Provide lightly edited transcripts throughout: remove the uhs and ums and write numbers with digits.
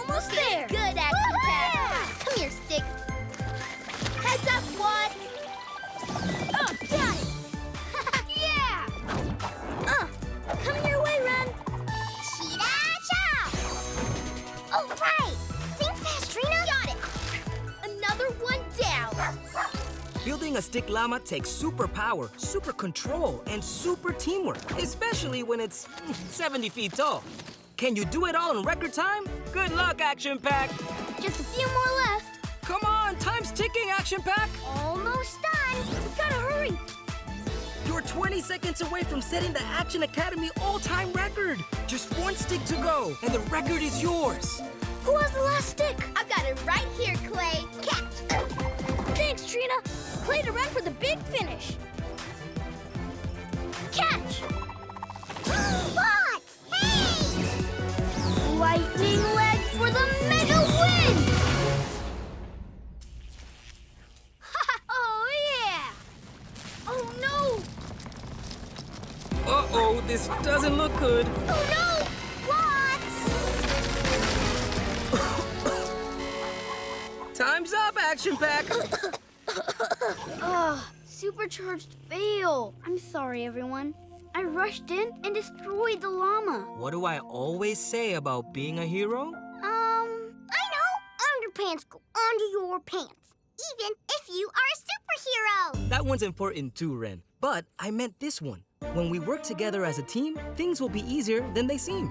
almost there. Good, Action Pack. Come here, Stick. Heads up, What? Oh, got it. Yeah! Coming your way, Ren. Cheetah chop! Oh, right! Think fast, Trina! Got it! Another one down! Building a stick llama takes super power, super control, and super teamwork, especially when it's 70 feet tall. Can you do it all in record time? Good luck, Action Pack! Just a few more left. Come on, time's ticking, Action Pack! Almost done! We gotta hurry. You're 20 seconds away from setting the Action Academy all-time record. Just one stick to go, and the record is yours. Who has the last stick? I've got it right here, Clay. Catch! Thanks, Trina. Clay to run for the big finish. Catch! What? Hey! Lightning leg for the mega win! Oh, yeah! Oh, no! Uh-oh, this doesn't look good. Oh, no! What? Time's up, Action Pack! Supercharged fail. I'm sorry, everyone. I rushed in and destroyed the llama. What do I always say about being a hero? I know. Underpants go under your pants, even if you are a superhero. That one's important too, Ren. But I meant this one. When we work together as a team, things will be easier than they seem.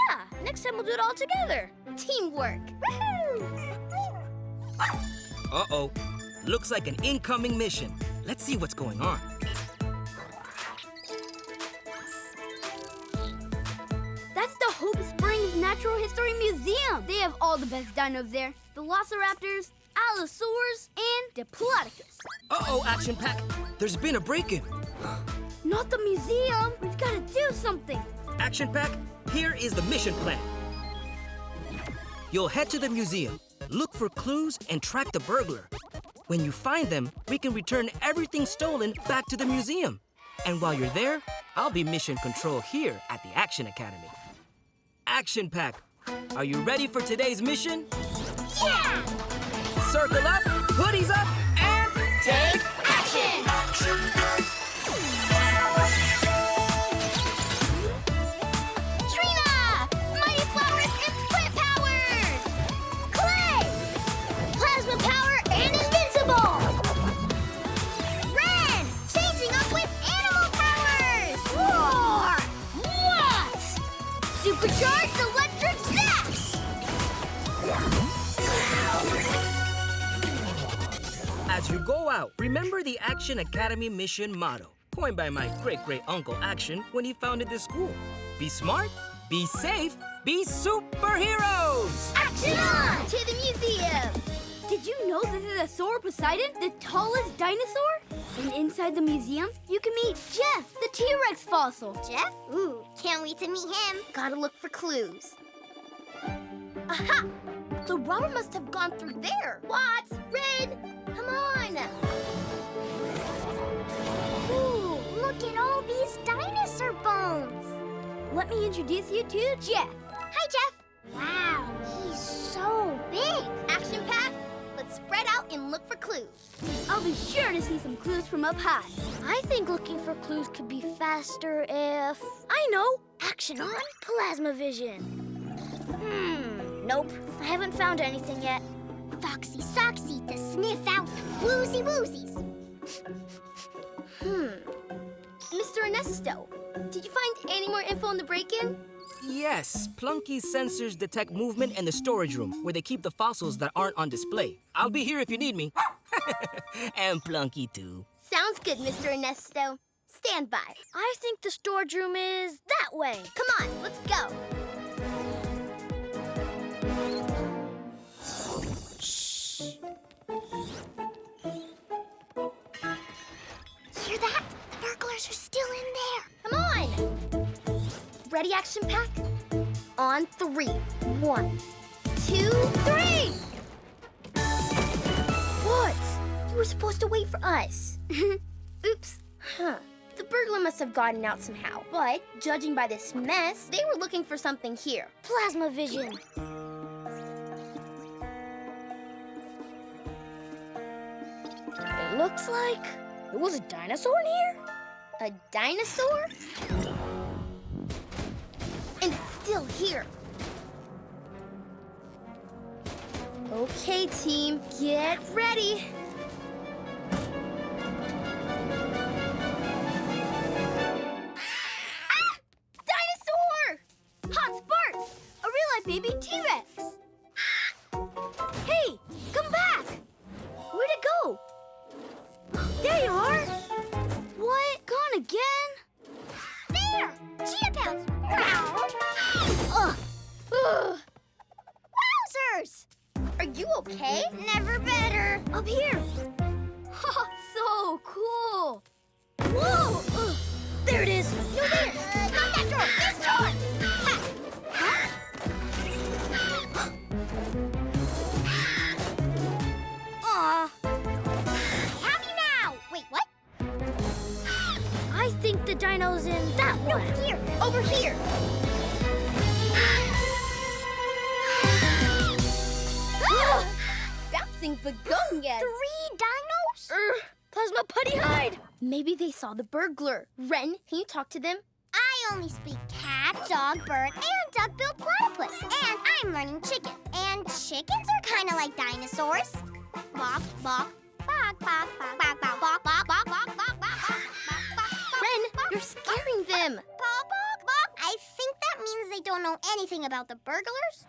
Yeah, next time we'll do it all together. Teamwork. Woohoo! Uh-oh. Looks like an incoming mission. Let's see what's going on. That's the Hope Springs Natural History Museum. They have all the best dinos there. Velociraptors, Allosaurs, and Diplodocus. Uh-oh, Action Pack. There's been a break-in. Not the museum. We've got to do something. Action Pack, here is the mission plan. You'll head to the museum, look for clues, and track the burglar. When you find them, we can return everything stolen back to the museum. And while you're there, I'll be mission control here at the Action Academy. Action Pack, are you ready for today's mission? Yeah! Circle up, hoodies up, and Take action! Trina! Mighty Flowers and Plant Powers! Clay! Plasma Power and Invincible! Ren! Changing up with Animal Powers! Roar! What? Supercharged electric zaps! as you go out, remember the Action Academy mission motto, coined by my great-great-uncle Action when he founded this school. Be smart, be safe, be superheroes! Action on! To the museum! Did you know this is a Sauroposeidon, the tallest dinosaur? And inside the museum, you can meet Jeff, the T-Rex fossil. Jeff? Ooh, can't wait to meet him. Gotta look for clues. Aha! The robber must have gone through there. What? Red, come on! Ooh, look at all these dinosaur bones. Let me introduce you to Jeff. Hi, Jeff. Wow, he's so big. Action Pack, let's spread out and look for clues. I'll be sure to see some clues from up high. I think looking for clues could be faster if... I know! Action on plasma vision. Nope. I haven't found anything yet. Foxy Soxy to sniff out woozy woozies. Mr. Ernesto, did you find any more info on the break-in? Yes, Plunky's sensors detect movement in the storage room where they keep the fossils that aren't on display. I'll be here if you need me. And Plunky too. Sounds good, Mr. Ernesto. Stand by. I think the storage room is that way. Come on, let's go. Shh. Hear that? The burglars are still in there. Come on. Ready, Action Pack? On 3. 1, 2, 3! What? You were supposed to wait for us. Oops. Huh. The burglar must have gotten out somehow. But, judging by this mess, they were looking for something here. Plasma vision. Looks like there was a dinosaur in here. A dinosaur? And it's still here. Okay, team, get ready. Ah! Dinosaur! Hot sparks! A real-life baby T-Rex. Hey, come back! Where'd it go? There you are! What? Gone again? There! Chia pounds! Ugh! Ugh! Wowzers! Are you okay? Never better. Up here! So cool! Whoa! Ugh. There it is! No, there! Not that door! This door! Ha! Aw, Happy now! Wait, what? I think the dino's in that No, one. here! Over here! Ah! Bouncing begonias! 3 dinos? Plasma putty hide! Maybe they saw the burglar. Ren, can you talk to them? I only speak cat, dog, bird, and duck-billed platypus. And I'm learning chicken. And chickens are kind of like dinosaurs. Bok, bok, bok, bok, bok, bok, bok, bok, bok, bok, bok, bok, bok. Ren, you're scaring them. Bok, bok, bok. I think that means they don't know anything about the burglars.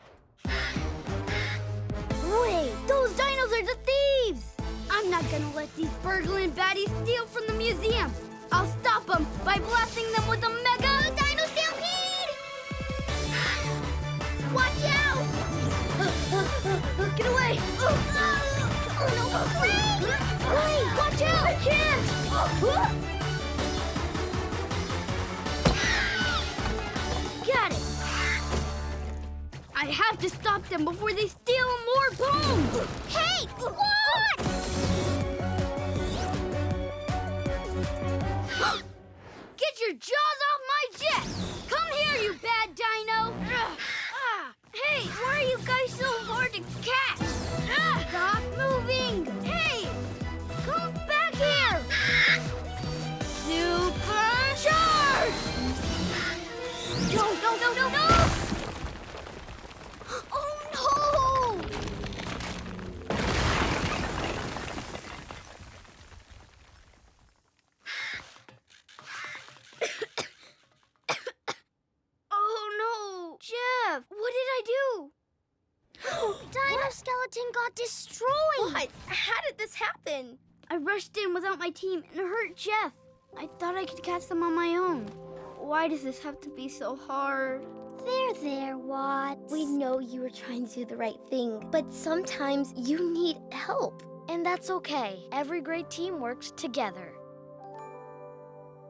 Wait, those dinos are the thieves! I'm not gonna let these burgling baddies steal from the museum. I'll stop them by blasting them with a mega dino stampede! Watch out! Get away! Oh, no, Ray! Wait, watch out! I can't! Got it! I have to stop them before they steal more bones! Hey, what? Get your jaws off my jet! Come here, you bad dino! Hey, why are you guys so hard to catch? Stop moving! Hey! Come back here! Super charge! No! Oh, no! Oh, no! Jeff, what did I do? Dino skeleton got destroyed. What? How did this happen? I rushed in without my team and hurt Jeff. I thought I could catch them on my own. Why does this have to be so hard? There, Watts. We know you were trying to do the right thing, but sometimes you need help. And that's okay. Every great team works together.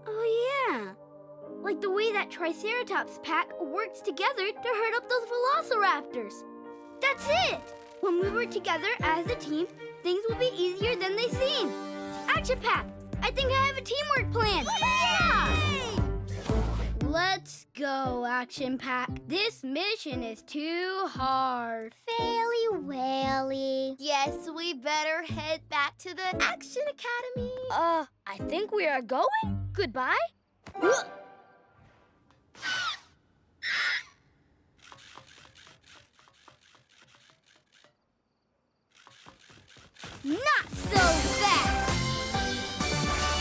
Oh, yeah. Like the way that Triceratops pack works together to hurt up those velociraptors. That's it! When we work together as a team, things will be easier than they seem. Action Pack! I think I have a teamwork plan! Yeah! Let's go, Action Pack. This mission is too hard. Fairly whaley. Yes, we better head back to the Action Academy. I think we are going. Goodbye. Not so fast!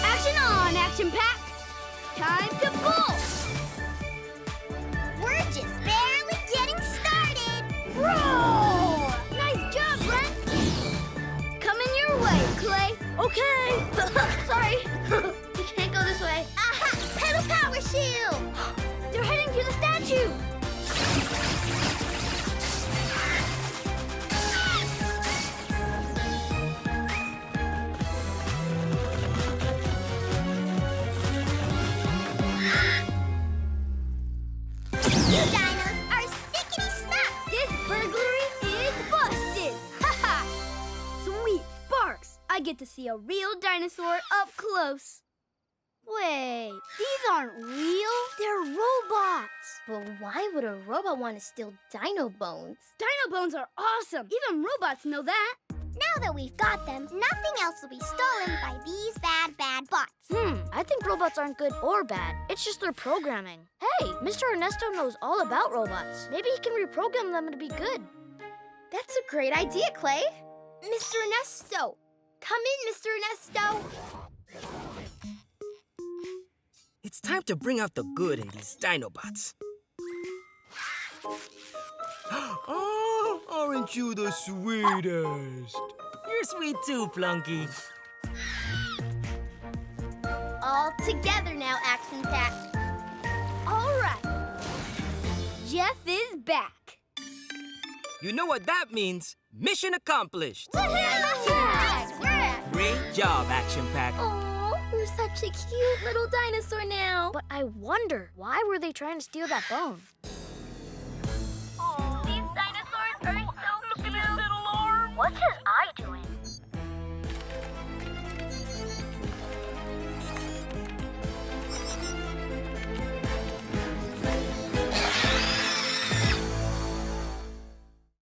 Action on, Action Pack! Time to pull! We're just barely getting started. Roll! Nice job, Brent! Coming your way, Clay. Okay. Sorry. You can't go this way. Aha! Pedal power shield! They're heading to the statue! You dinos are stickety stuck. This burglary is busted! Ha-ha! Sweet sparks! I get to see a real dinosaur up close. Wait, these aren't real. They're robots. But why would a robot want to steal dino bones? Dino bones are awesome. Even robots know that. Now that we've got them, nothing else will be stolen by these bad bots. I think robots aren't good or bad. It's just their programming. Hey, Mr. Ernesto knows all about robots. Maybe he can reprogram them to be good. That's a great idea, Clay. Mr. Ernesto. Come in, Mr. Ernesto. It's time to bring out the good in these Dinobots. Oh, aren't you the sweetest? You're sweet too, Flunky. All together now, Action Pack. All right. Jeff is back. You know what that means. Mission accomplished. Yeah. Great job, Action Pack. Oh, we're such a cute little dinosaur now. But I wonder, why were they trying to steal that bone?